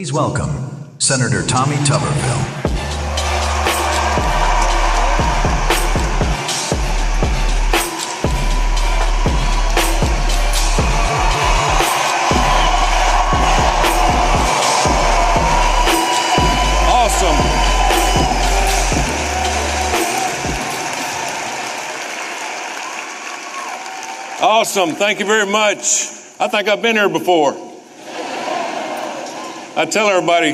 Please welcome Senator Tommy Tuberville. Awesome. Thank you very much. I think I've been here before. I tell everybody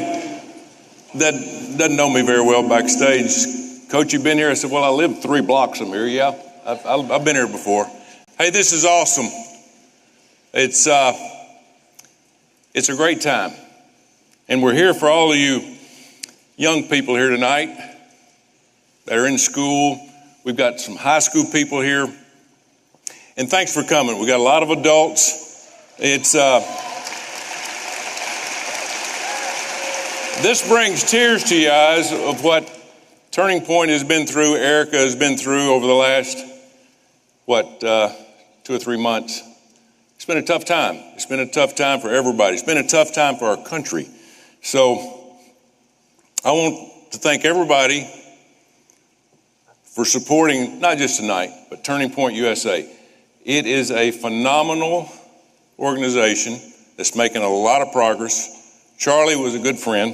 that doesn't know me very well backstage, Coach, you've been here? I said, well, I live 3 blocks from here. Yeah, I've been here before. Hey, this is awesome. It's a great time. And we're here for all of you young people here tonight that are in school. We've got some high school people here. And thanks for coming. We got a lot of adults. This brings tears to your eyes of what Turning Point has been through, Erica has been through over the last, 2 or 3 months. It's been a tough time. It's been a tough time for everybody. It's been a tough time for our country. So I want to thank everybody for supporting, not just tonight, but Turning Point USA. It is a phenomenal organization that's making a lot of progress. Charlie was a good friend.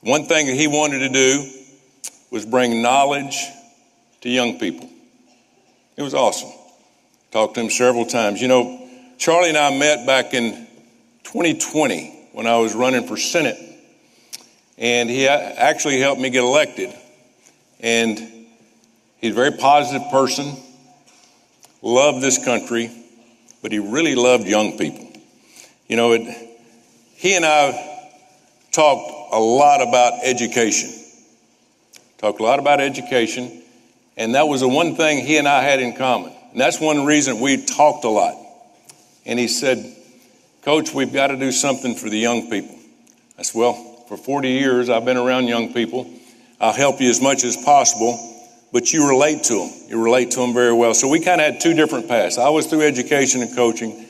One thing that he wanted to do was bring knowledge to young people. It was awesome. Talked to him several times. You know, Charlie and I met back in 2020 when I was running for Senate, and he actually helped me get elected. And he's a very positive person, loved this country, but he really loved young people. You know, he and I talked a lot about education. And that was the one thing he and I had in common. And that's one reason we talked a lot. And he said, Coach, we've got to do something for the young people. I said, well, for 40 years, I've been around young people. I'll help you as much as possible. But you relate to them. You relate to them very well. So we kind of had 2 different paths. I was through education and coaching.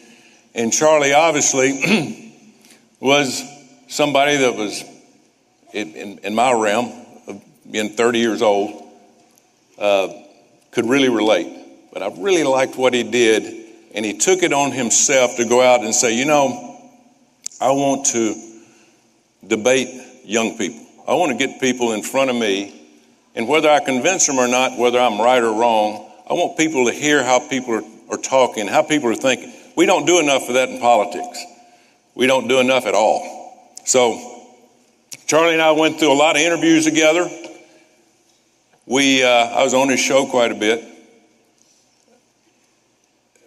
And Charlie obviously was somebody that was in my realm of being 30 years old, could really relate. But I really liked what he did. And he took it on himself to go out and say, you know, I want to debate young people. I want to get people in front of me. And whether I convince them or not, whether I'm right or wrong, I want people to hear how people are talking, how people are thinking. We don't do enough of that in politics. We don't do enough at all. So Charlie and I went through a lot of interviews together. I was on his show quite a bit.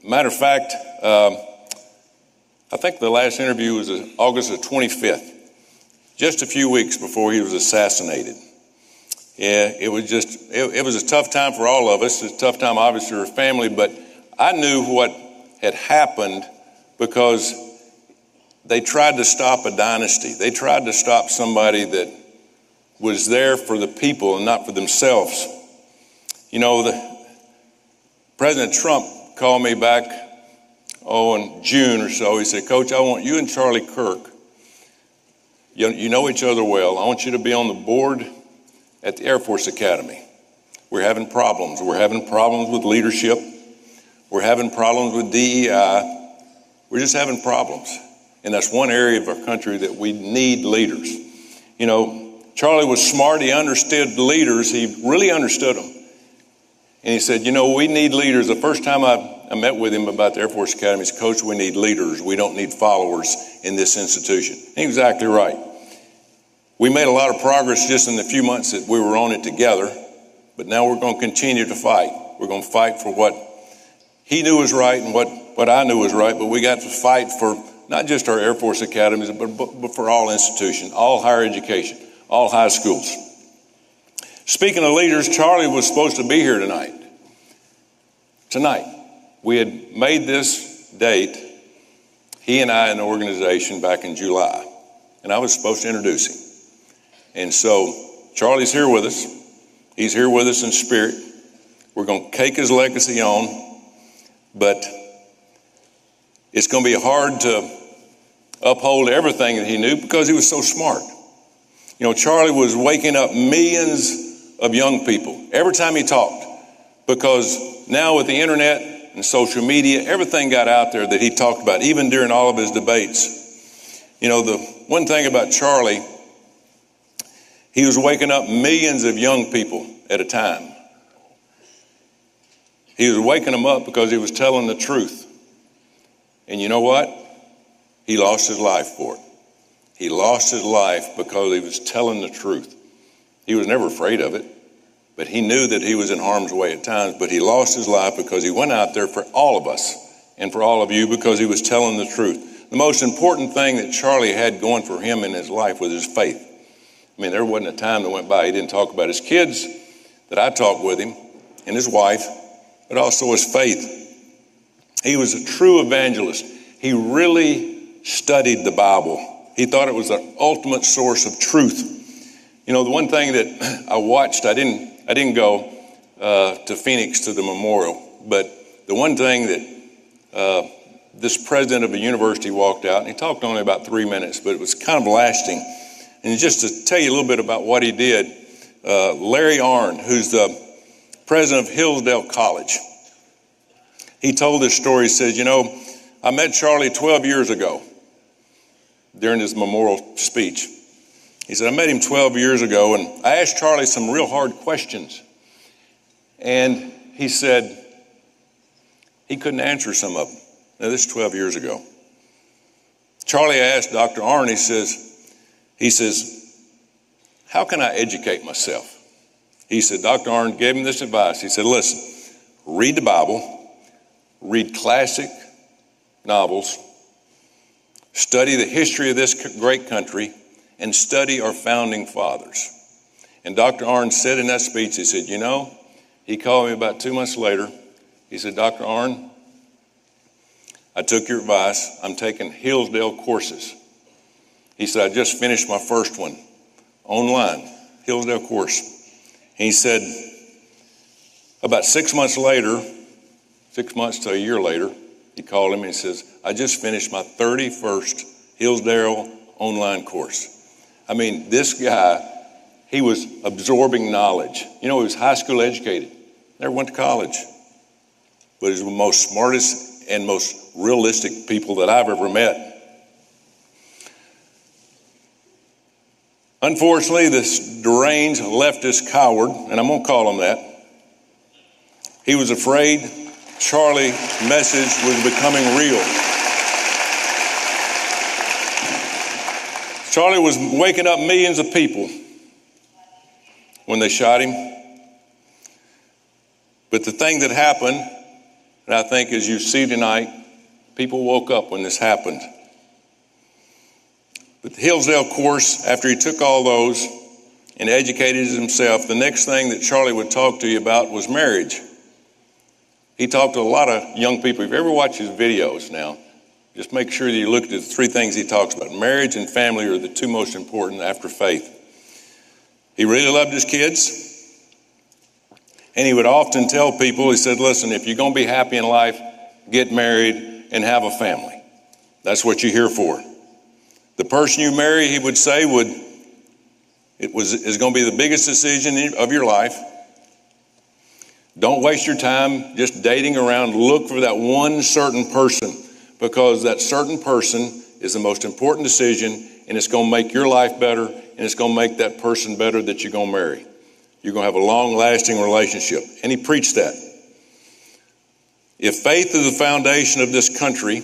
Matter of fact, I think the last interview was August the 25th, just a few weeks before he was assassinated. Yeah, it was a tough time for all of us. It's a tough time, obviously, for family, but I knew what had happened because they tried to stop a dynasty. They tried to stop somebody that was there for the people and not for themselves. You know, President Trump called me back, in June or so. He said, Coach, I want you and Charlie Kirk. You know each other well. I want you to be on the board at the Air Force Academy. We're having problems. We're having problems with leadership. We're having problems with DEI. We're just having problems. And that's one area of our country that we need leaders. You know, Charlie was smart. He understood leaders. He really understood them. And he said, you know, we need leaders. The first time I met with him about the Air Force Academy, he said, Coach, we need leaders. We don't need followers in this institution. And he was exactly right. We made a lot of progress just in the few months that we were on it together, but now we're going to continue to fight. We're going to fight for what he knew was right and what I knew was right, but we got to fight for not just our Air Force academies, but for all institutions, all higher education, all high schools. Speaking of leaders, Charlie was supposed to be here tonight. We had made this date, he and I, in the organization back in July, and I was supposed to introduce him. And so Charlie's here with us. He's here with us in spirit. We're going to take his legacy on. But It's going to be hard to uphold everything that he knew because he was so smart. You know, Charlie was waking up millions of young people every time he talked, because now with the internet and social media, everything got out there that he talked about, even during all of his debates. You know, the one thing about Charlie, he was waking up millions of young people at a time. He was waking them up because he was telling the truth. And you know what? He lost his life for it. He lost his life because he was telling the truth. He was never afraid of it, but he knew that he was in harm's way at times. But he lost his life because he went out there for all of us and for all of you, because he was telling the truth. The most important thing that Charlie had going for him in his life was his faith. I mean, there wasn't a time that went by he didn't talk about his kids that I talked with him, and his wife, but also his faith. He was a true evangelist. He really studied the Bible. He thought it was the ultimate source of truth. You know, the one thing that I watched, I didn't go to Phoenix to the memorial, but the one thing that this president of a university walked out, and he talked only about 3 minutes, but it was kind of lasting. And just to tell you a little bit about what he did, Larry Arnn, who's the president of Hillsdale College, he told this story. He says, you know, I met Charlie 12 years ago during his memorial speech. He said, I met him 12 years ago, and I asked Charlie some real hard questions. And he said he couldn't answer some of them. Now, this is 12 years ago. Charlie asked Dr. Arnn, he says, how can I educate myself? He said, Dr. Arnn gave him this advice. He said, listen, read the Bible, read classic novels, study the history of this great country, and study our founding fathers. And Dr. Arnn said in that speech, he said, you know, he called me about 2 months later. He said, Dr. Arnn, I took your advice. I'm taking Hillsdale courses. He said, I just finished my first one online, Hillsdale course. And he said, about 6 months later, 6 months to a year later, he called him and he says, I just finished my 31st Hillsdale online course. I mean, this guy, he was absorbing knowledge. You know, he was high school educated, never went to college, but he's the most smartest and most realistic people that I've ever met. Unfortunately, this deranged leftist coward, and I'm going to call him that, he was afraid Charlie's message was becoming real. Charlie was waking up millions of people when they shot him. But the thing that happened, and I think as you see tonight, people woke up when this happened. But the Hillsdale course, after he took all those and educated himself, the next thing that Charlie would talk to you about was marriage. He talked to a lot of young people. If you ever watch his videos now, just make sure that you look at the three things he talks about. Marriage and family are the two most important after faith. He really loved his kids. And he would often tell people, he said, listen, if you're going to be happy in life, get married and have a family. That's what you're here for. The person you marry, he would say, is going to be the biggest decision of your life. Don't waste your time just dating around. Look for that one certain person, because that certain person is the most important decision, and it's going to make your life better, and it's going to make that person better that you're going to marry. You're going to have a long-lasting relationship. And he preached that. If faith is the foundation of this country,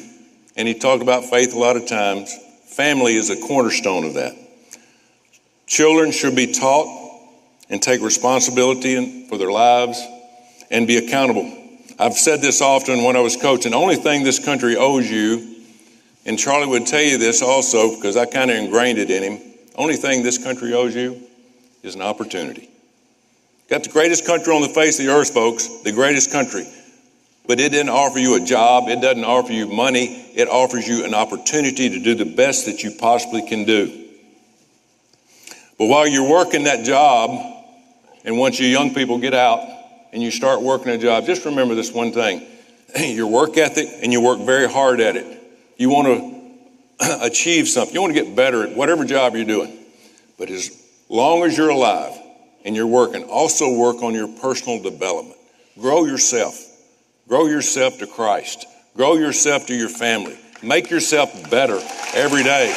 and he talked about faith a lot of times, family is a cornerstone of that. Children should be taught and take responsibility for their lives and be accountable. I've said this often when I was coaching. The only thing this country owes you, and Charlie would tell you this also because I kind of ingrained it in him, only thing this country owes you is an opportunity. Got the greatest country on the face of the earth, folks, the greatest country. But it didn't offer you a job. It doesn't offer you money. It offers you an opportunity to do the best that you possibly can do. But while you're working that job, and once you young people get out and you start working a job, just remember this one thing. Your work ethic, and you work very hard at it. You want to achieve something. You want to get better at whatever job you're doing. But as long as you're alive and you're working, also work on your personal development. Grow yourself. Grow yourself to Christ. Grow yourself to your family. Make yourself better every day.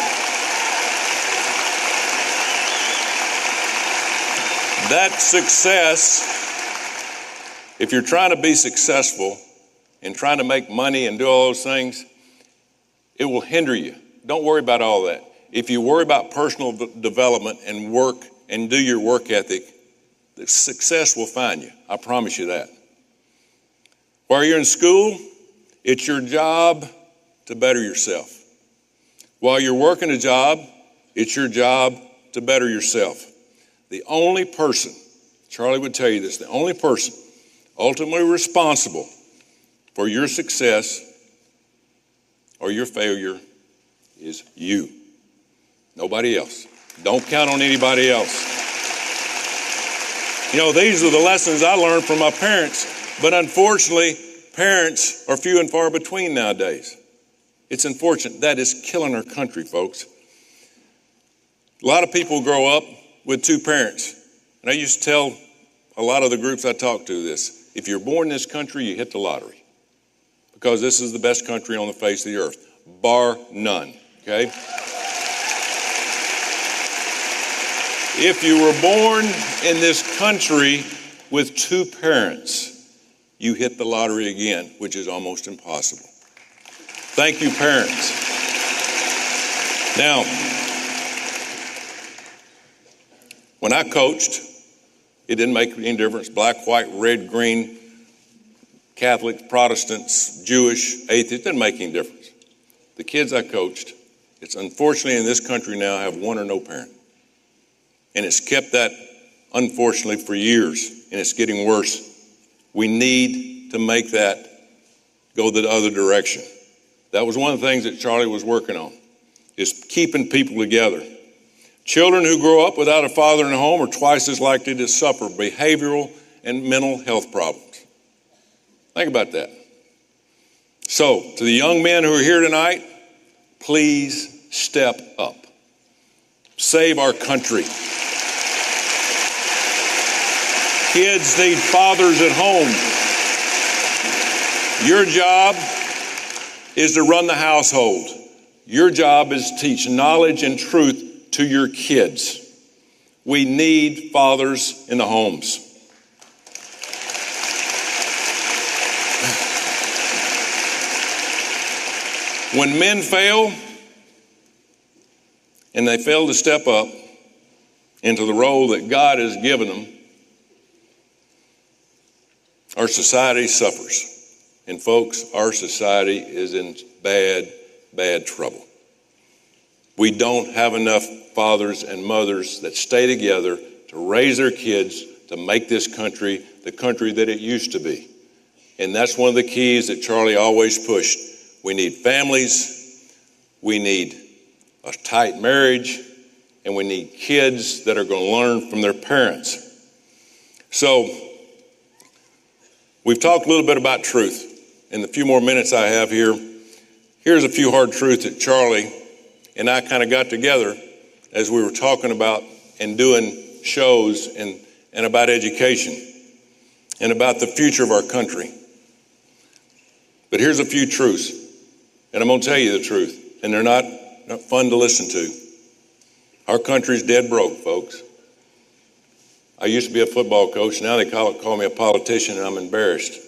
That success, if you're trying to be successful and trying to make money and do all those things, it will hinder you. Don't worry about all that. If you worry about personal development and work and do your work ethic, the success will find you. I promise you that. While you're in school, it's your job to better yourself. While you're working a job, it's your job to better yourself. The only person, Charlie would tell you this, the only person ultimately responsible for your success or your failure is you. Nobody else. Don't count on anybody else. You know, these are the lessons I learned from my parents, but unfortunately, parents are few and far between nowadays. It's unfortunate. That is killing our country, folks. A lot of people grow up with two parents. And I used to tell a lot of the groups I talk to this. If you're born in this country, you hit the lottery. Because this is the best country on the face of the earth, bar none, okay? If you were born in this country with two parents, you hit the lottery again, which is almost impossible. Thank you, parents. Now, when I coached, it didn't make any difference. Black, white, red, green, Catholics, Protestants, Jewish, atheists, it didn't make any difference. The kids I coached, it's unfortunately in this country now have one or no parent. And it's kept that, unfortunately, for years, and it's getting worse. We need to make that go the other direction. That was one of the things that Charlie was working on, is keeping people together. Children who grow up without a father in the home are twice as likely to suffer behavioral and mental health problems. Think about that. So, to the young men who are here tonight, please step up. Save our country. Kids need fathers at home. Your job is to run the household. Your job is to teach knowledge and truth to your kids. We need fathers in the homes. When men fail, and they fail to step up into the role that God has given them, our society suffers. And folks, our society is in bad, bad trouble. We don't have enough fathers and mothers that stay together to raise their kids to make this country the country that it used to be. And that's one of the keys that Charlie always pushed. We need families, we need a tight marriage, and we need kids that are going to learn from their parents. So, we've talked a little bit about truth. In the few more minutes I have here, here's a few hard truths that Charlie and I kind of got together as we were talking about and doing shows and about education and about the future of our country. But here's a few truths, and I'm going to tell you the truth, and they're not fun to listen to. Our country's dead broke, folks. I used to be a football coach. Now they call me a politician, and I'm embarrassed.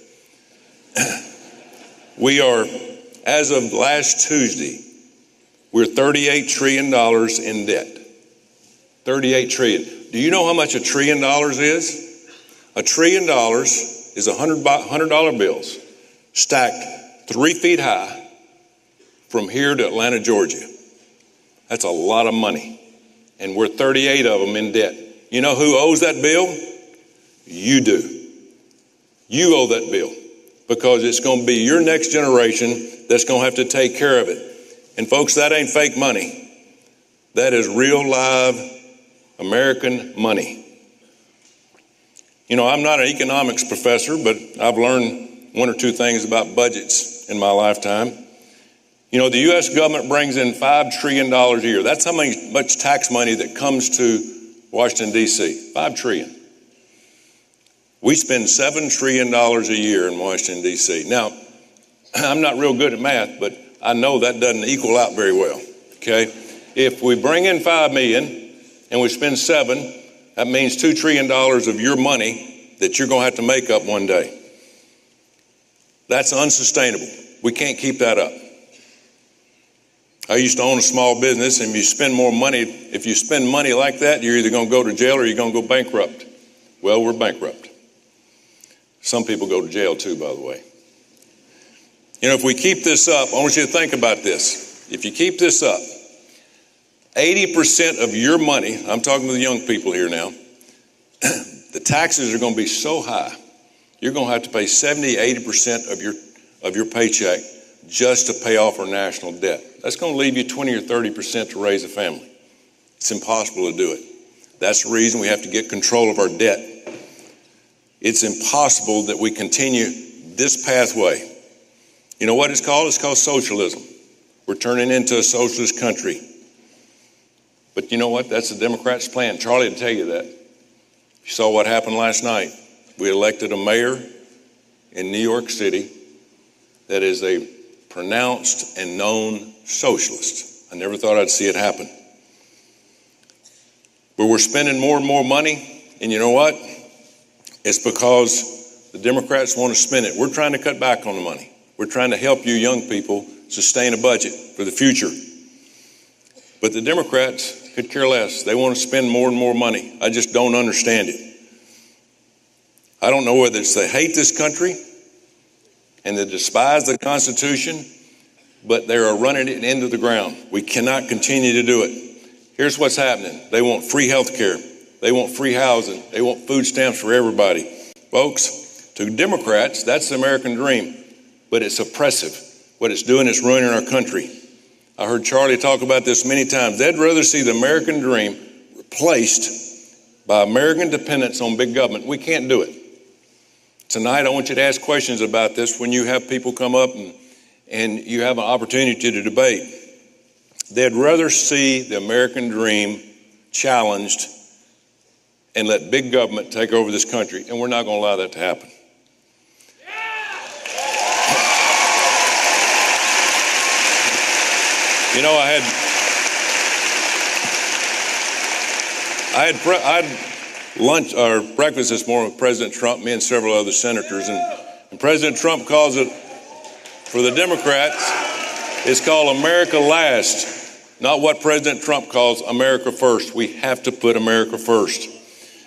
We are, as of last Tuesday, we're $38 trillion in debt. $38 trillion. Do you know how much $1 trillion is? $1 trillion is $100 bills stacked 3 feet high from here to Atlanta, Georgia. That's a lot of money. And we're 38 of them in debt. You know who owes that bill? You do. You owe that bill because it's going to be your next generation that's going to have to take care of it. And folks, that ain't fake money. That is real live American money. You know, I'm not an economics professor, but I've learned one or two things about budgets in my lifetime. You know, the U.S. government brings in $5 trillion a year. That's how much tax money that comes to Washington, D.C., $5 trillion. We spend $7 trillion a year in Washington, D.C. Now, I'm not real good at math, but I know that doesn't equal out very well, okay? If we bring in $5 million and we spend $7, that means $2 trillion of your money that you're going to have to make up one day. That's unsustainable. We can't keep that up. I used to own a small business, and if you spend money like that, you're either going to go to jail or you're going to go bankrupt. Well, we're bankrupt. Some people go to jail too, by the way. You know, if we keep this up, I want you to think about this. If you keep this up, 80% of your money, I'm talking to the young people here now, the taxes are going to be so high, you're going to have to pay 70, 80% of your paycheck just to pay off our national debt. That's going to leave you 20 or 30% to raise a family. It's impossible to do it. That's the reason we have to get control of our debt. It's impossible that we continue this pathway. You know what it's called? It's called socialism. We're turning into a socialist country. But you know what? That's the Democrats' plan. Charlie will tell you that. You saw what happened last night. We elected a mayor in New York City that is a pronounced and known socialist. I never thought I'd see it happen. But we're spending more and more money, and you know what? It's because the Democrats want to spend it. We're trying to cut back on the money. We're trying to help you young people sustain a budget for the future. But the Democrats could care less. They want to spend more and more money. I just don't understand it. I don't know whether it's they hate this country and they despise the Constitution, but they are running it into the ground. We cannot continue to do it. Here's what's happening. They want free health care. They want free housing. They want food stamps for everybody. Folks, to Democrats, that's the American dream, but it's oppressive. What it's doing is ruining our country. I heard Charlie talk about this many times. They'd rather see the American dream replaced by American dependence on big government. We can't do it. Tonight, I want you to ask questions about this when you have people come up and you have an opportunity to debate. They'd rather see the American dream challenged and let big government take over this country, and we're not going to allow that to happen. You know, I had lunch or breakfast this morning with President Trump, me and several other senators, and President Trump calls it, for the Democrats, it's called America Last, not what President Trump calls America First. We have to put America first.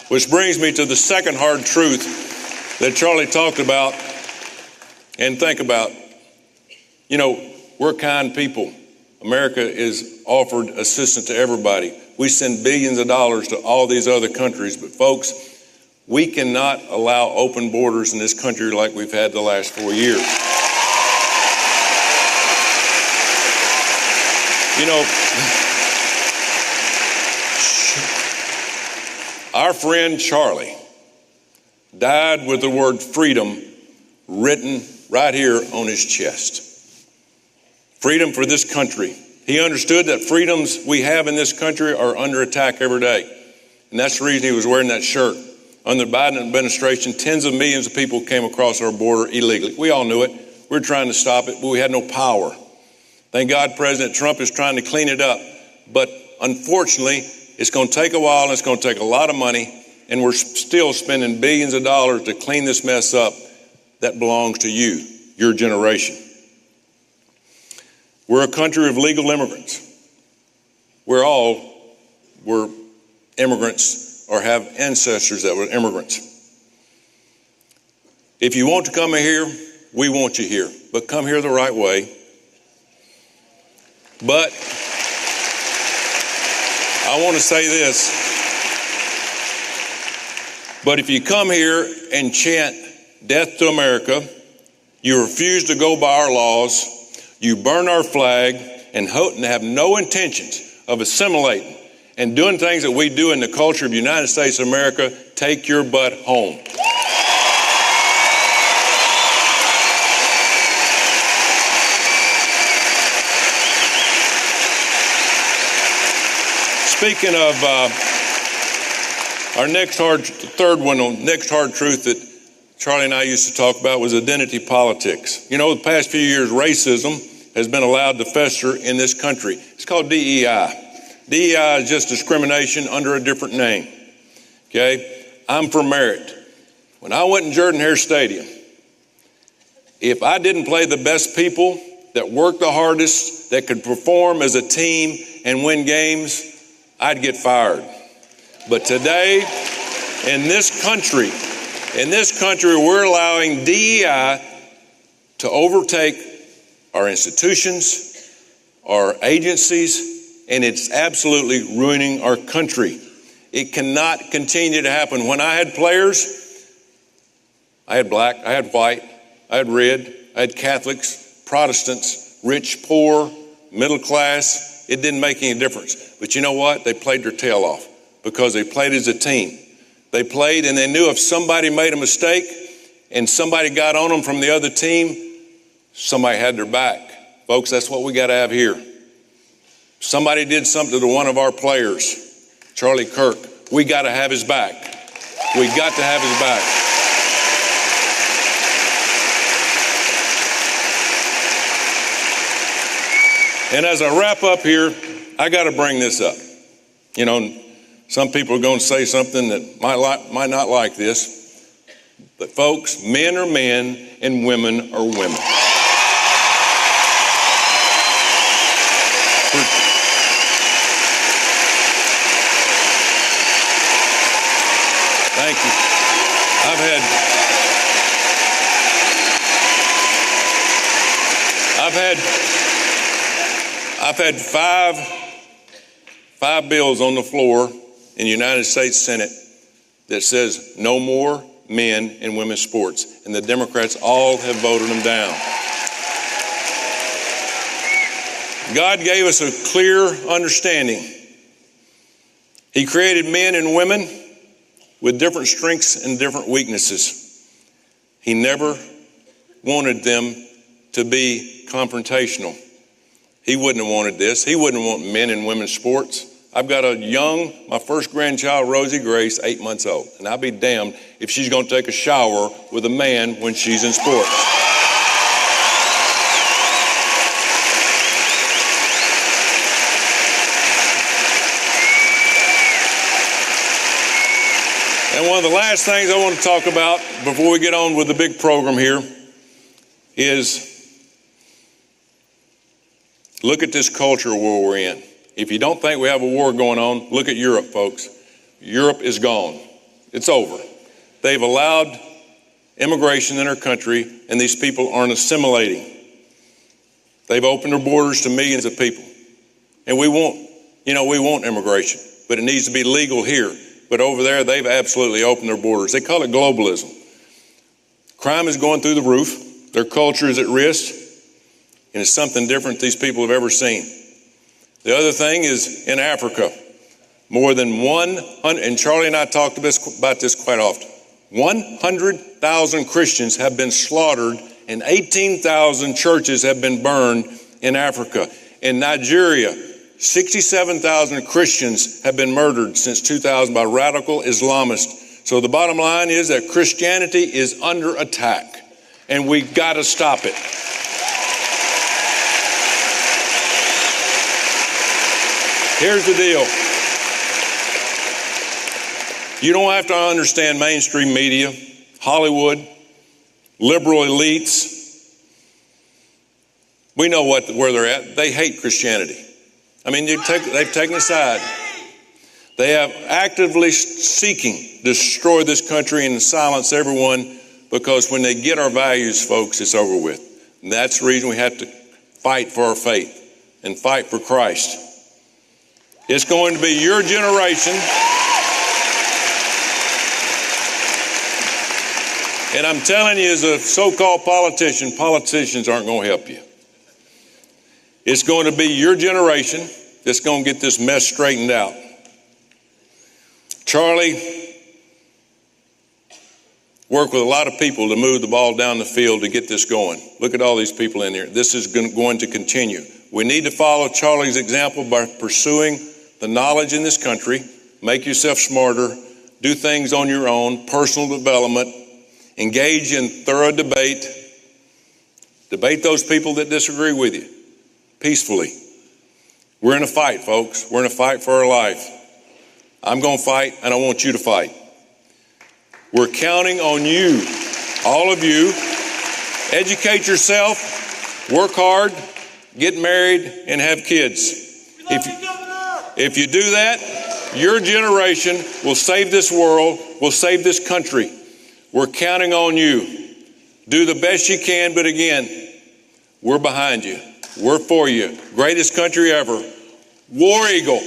Which brings me to the second hard truth that Charlie talked about. And think about, you know, we're kind people. America is offered assistance to everybody. We send billions of dollars to all these other countries. But folks, we cannot allow open borders in this country like we've had the last 4 years. You know, our friend Charlie died with the word freedom written right here on his chest. Freedom for this country. He understood that freedoms we have in this country are under attack every day. And that's the reason he was wearing that shirt. Under the Biden administration, tens of millions of people came across our border illegally. We all knew it. We were trying to stop it, but we had no power. Thank God President Trump is trying to clean it up. But unfortunately, it's going to take a while and it's going to take a lot of money. And we're still spending billions of dollars to clean this mess up that belongs to you, your generation. We're a country of legal immigrants. We're immigrants or have ancestors that were immigrants. If you want to come here, we want you here. But come here the right way. But I want to say this. But if you come here and chant death to America, you refuse to go by our laws, you burn our flag, and have no intentions of assimilating and doing things that we do in the culture of the United States of America, take your butt home. speaking of our third one on next hard truth that Charlie and I used to talk about was identity politics. You know, the past few years, racism has been allowed to fester in this country. It's called DEI. DEI is just discrimination under a different name. Okay? I'm for merit. When I went in Jordan-Hare Stadium, if I didn't play the best people that worked the hardest, that could perform as a team and win games, I'd get fired. But today, in this country, we're allowing DEI to overtake our institutions, our agencies, and it's absolutely ruining our country. It cannot continue to happen. When I had players, I had black, I had white, I had red, I had Catholics, Protestants, rich, poor, middle class. It didn't make any difference. But you know what? They played their tail off because they played as a team. They played and they knew if somebody made a mistake and somebody got on them from the other team, somebody had their back. Folks, that's what we got to have here. Somebody did something to one of our players, Charlie Kirk. We got to have his back. We got to have his back. And as I wrap up here, I got to bring this up. You know, some people are going to say something that might not like this. But folks, men are men and women are women. Thank you. I've had five bills on the floor in the United States Senate that says no more men in women's sports, and the Democrats all have voted them down. God gave us a clear understanding. He created men and women with different strengths and different weaknesses. He never wanted them to be confrontational. He wouldn't have wanted this. He wouldn't want men and women's sports. I've got my first grandchild, Rosie Grace, 8 months old. And I'll be damned if she's going to take a shower with a man when she's in sports. And one of the last things I want to talk about before we get on with the big program here is look at this culture war we're in. If you don't think we have a war going on, look at Europe, folks. Europe is gone. It's over. They've allowed immigration in our country, and these people aren't assimilating. They've opened their borders to millions of people. And we want immigration, but it needs to be legal here. But over there, they've absolutely opened their borders. They call it globalism. Crime is going through the roof. Their culture is at risk. And it's something different these people have ever seen. The other thing is in Africa, more than 100, and Charlie and I talked about this quite often, 100,000 Christians have been slaughtered and 18,000 churches have been burned in Africa. In Nigeria, 67,000 Christians have been murdered since 2000 by radical Islamists. So the bottom line is that Christianity is under attack, and we've got to stop it. Here's the deal. You don't have to understand mainstream media, Hollywood, liberal elites. We know where they're at. They hate Christianity. I mean, they've taken a side. They have actively seeking to destroy this country and silence everyone, because when they get our values, folks, it's over with. And that's the reason we have to fight for our faith and fight for Christ. It's going to be your generation. And I'm telling you, as a so-called politician, politicians aren't going to help you. It's going to be your generation that's going to get this mess straightened out. Charlie worked with a lot of people to move the ball down the field to get this going. Look at all these people in here. This is going to continue. We need to follow Charlie's example by pursuing the knowledge in this country, make yourself smarter, do things on your own, personal development, engage in thorough debate, debate those people that disagree with you peacefully. We're in a fight, folks. We're in a fight for our life. I'm going to fight, and I want you to fight. We're counting on you, all of you. Educate yourself, work hard, get married, and have kids. If you do that, your generation will save this world, will save this country. We're counting on you. Do the best you can, but again, we're behind you. We're for you. Greatest country ever. War Eagle.